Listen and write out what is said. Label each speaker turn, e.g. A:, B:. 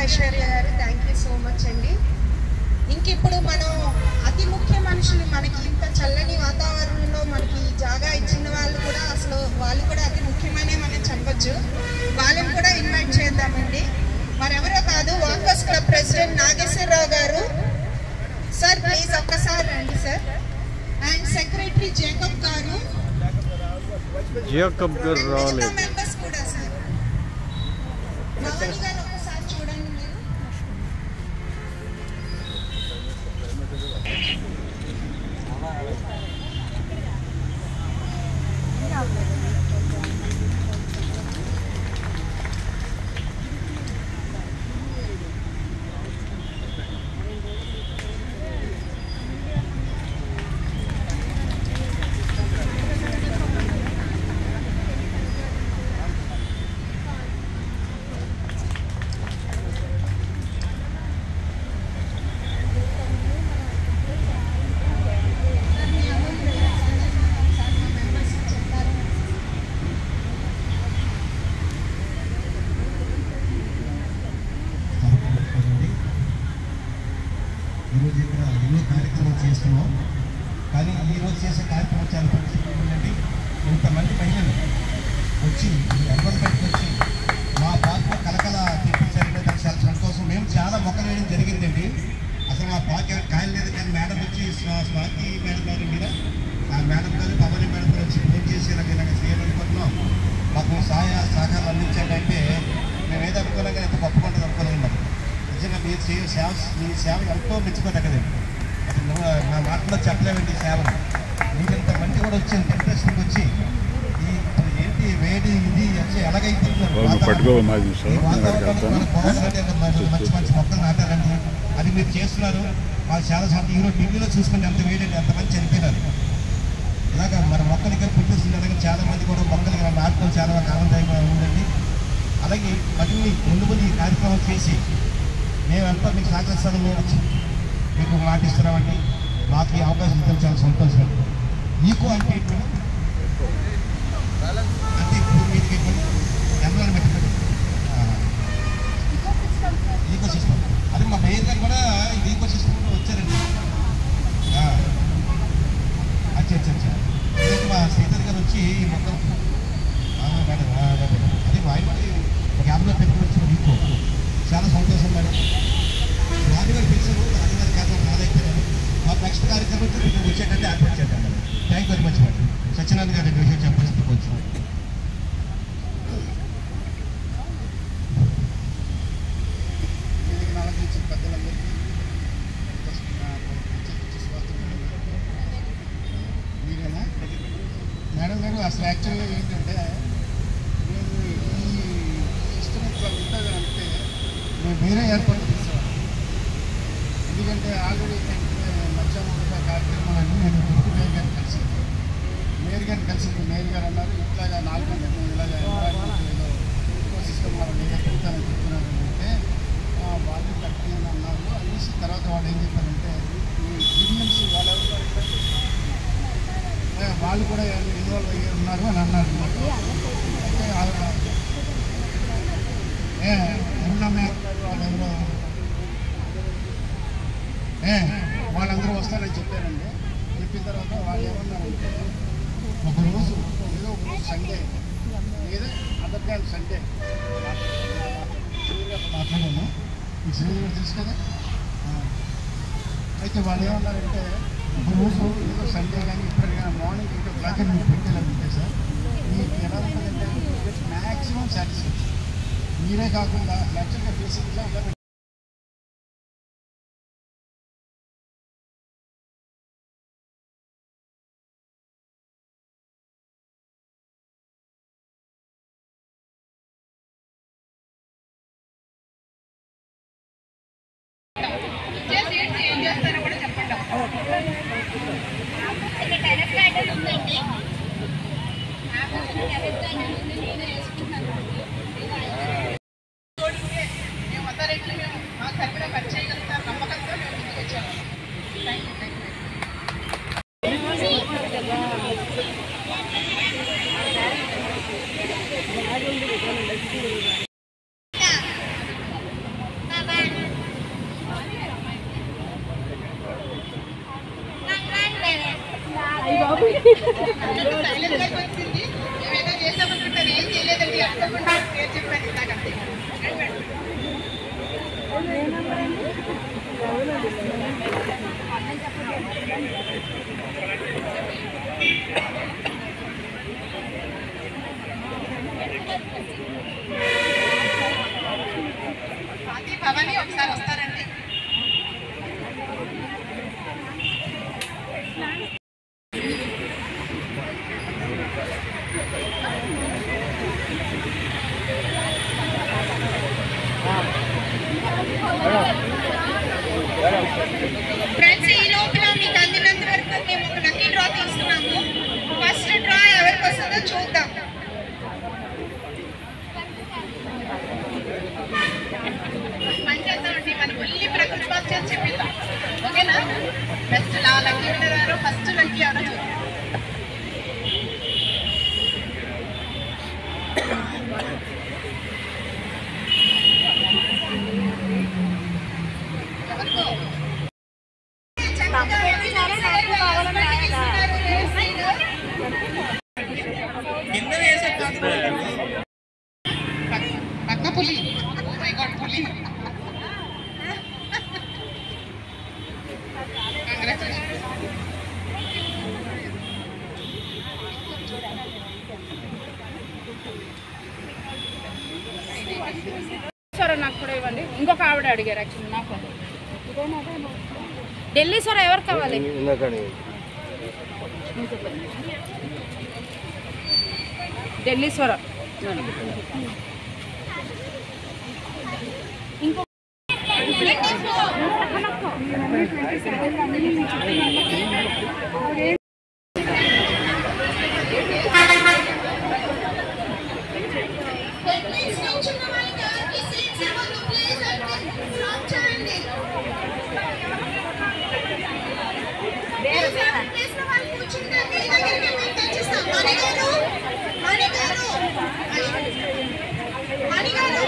A: ఐశ్వర్య గారు, thank you so much అండి. ఇంకిప్పుడు మనం అతి ముఖ్య మనుషులు, మనకి ఇంత చల్లని వాతావరణంలో మనకి జాగా ఇచ్చిన వాళ్ళు కూడా అసలు వాళ్ళు కూడా అతి ముఖ్యమనే మనం చెప్పొచ్చు. వాళ్ళని కూడా ఇన్వైట్ చేద్దామండి. మరెవరో కాదు, వాకర్స్ క్లబ్ ప్రెసిడెంట్ నాగేశ్వరరావు గారు. సార్ ప్లీజ్ ఒక్కసారి రండి సార్. అండ్ సెక్రటరీ జేకబ్ గారు
B: రాలేదు.
A: మెంబర్స్ కూడా సార్. భవానీ గారు ఒకసారి చూడండి మీరు.
C: ఈరోజు ఇక్కడ ఎన్నో కార్యక్రమాలు చేస్తున్నాం, కానీ ఈరోజు చేసే కార్యక్రమం చాలా ప్రత్యేకమైనది. ఇంతమంది మహిళలు వచ్చి ఎంబర్మెంట్కి వచ్చి మా పార్క్ కలకల తెప్పించారంటే దానికి చాలా సంతోషం. మేము చాలా మొక్కలు వేయడం జరిగిందండి. అసలు మా పార్క్ కాయలు లేదు, కానీ మేడం వచ్చి స్వాతి మేడం గారు మీద ఆ మేడం గారు భవానీ మేడం గారు వచ్చి ఫోన్ చేసి ఇలాగ చేయాలనుకుంటున్నాం, మాకు సహాయ సహకారాలు అందించండి అంటే మేము ఏదో అనుకున్నాం, కానీ ఎంత గొప్పగా ఉంటుంది అనుకోలేదు. మాకు నిజంగా మీరు మీ సేవ ఎంతో మెచ్చుకోదగ్గదండి. అసలు నా మాటలో చెప్పలేమండి ఈ సేవను. మీకు ఇంత మంది కూడా వచ్చింది, ఇంట్రెస్టింగ్ వచ్చి ఈ ఏంటి వేడి ఇది వచ్చి ఎలాగైతే మంచి మంచి మొక్కలు నాటారండి. అది మీరు చేస్తున్నారు. వాళ్ళు చాలా సార్లు ఈరోజు ఢిల్లీలో చూసుకుంటే ఎంత వేడండి, ఎంతమంది చనిపోయినారు. ఇలాగ మన మొక్కల దగ్గర పుట్టిస్తుంది. అలాగే చాలా మంది కూడా మొక్కలు నాటడం చాలా ఆనందంగా ఉందండి. అలాగే మరిన్ని ముందు ఈ కార్యక్రమం చేసి మేమంతా మీకు సహకరిస్తామని మేము మీకు మాట ఇస్తున్నామండి. మాకు ఈ అవకాశం ఇవ్వడం చాలా సంతోషం. ఈకో అంటే ఇప్పుడు మీకు ఎన్విరాన్మెంట్ ఈకో సిస్టమ్, అది మా మేయర్ గారు కూడా ఈకో సిస్టమ్ వచ్చారండి. అచ్చా మా శ్రీధర్ గారు వచ్చి ఈ మొక్కలు మేడం అది మా ఆయన ఒక యాప్లో పెట్టుకుని వచ్చిన ఈకో చాలా సంతోషం మేడం. రాజుగారు పిలిచారు, రాజుగారి కార్యక్రమం నాదైపోయారు. మాకు నెక్స్ట్ కార్యక్రమం మేము వచ్చేటంటే ఏర్పాటు చేద్దాం madam. Thank you very much madam. Satyanarayana గారు రెండు విషయాలు చెప్పాల్సి వచ్చి పెద్దలందరికీ మీరేనా మేడం గారు? అసలు యాక్చువల్గా ఏంటంటే మేము ఈ సిస్టమ్ ఇట్లా ఉంటుంది అంటే మేము వేరే ఏర్పాటు చేసేవాళ్ళం. ఎందుకంటే ఆల్రెడీ మధ్యాహ్నం కార్యక్రమాలన్నీ నేను డిప్యూటీ మేయర్ గారిని కలిసింది. మేయర్ గారు అన్నారు ఇట్లాగా 4 గంటలకు మేము ఇలాగ ఏదో ఇంకో సిస్టమ్ వాళ్ళు నేనే పెడతానని చెప్తున్నారు అంటే వాళ్ళు కట్టిన అన్నారు. అనేసి తర్వాత వాళ్ళు ఏం చెప్పారంటే ఈ యూనియన్స్ వాళ్ళు కూడా ఇన్వాల్వ్ అయ్యి ఉన్నారు అని అన్నారు. వాళ్ళెవరో వాళ్ళందరూ వస్తారని చెప్పారండి. చెప్పిన తర్వాత వాళ్ళు ఏమన్నారంటే ఒకరోజు ఏదో ఒక రోజు సండే లేదా అదర్ దాన్ సండే మాట్లాడాము. ఈ శ్రీధర్ గారు తెలుసు కదా. అయితే వాళ్ళు ఏమన్నారంటే ఒకరోజు ఏదో సండే కానీ ఇప్పుడు కానీ మార్నింగ్ 8 o'clock మీరు పెట్టాలంటే సార్ మీకు ఎలా ఉంటుందంటే మ్యాక్సిమం సాటిస్ఫాక్షన్. మీరే కాకుండా యాక్చువల్గా బేసిక్గా ఇలా
A: పులి పులి
B: సరే నాకు కూడా ఇవ్వండి. ఇంకొక ఆవిడ అడిగారు యాక్చువల్లీ నాకు. ఢిల్లీ సొర ఎవరు కావాలి? ఢిల్లీ సొర ఇంకో
A: మణి గారు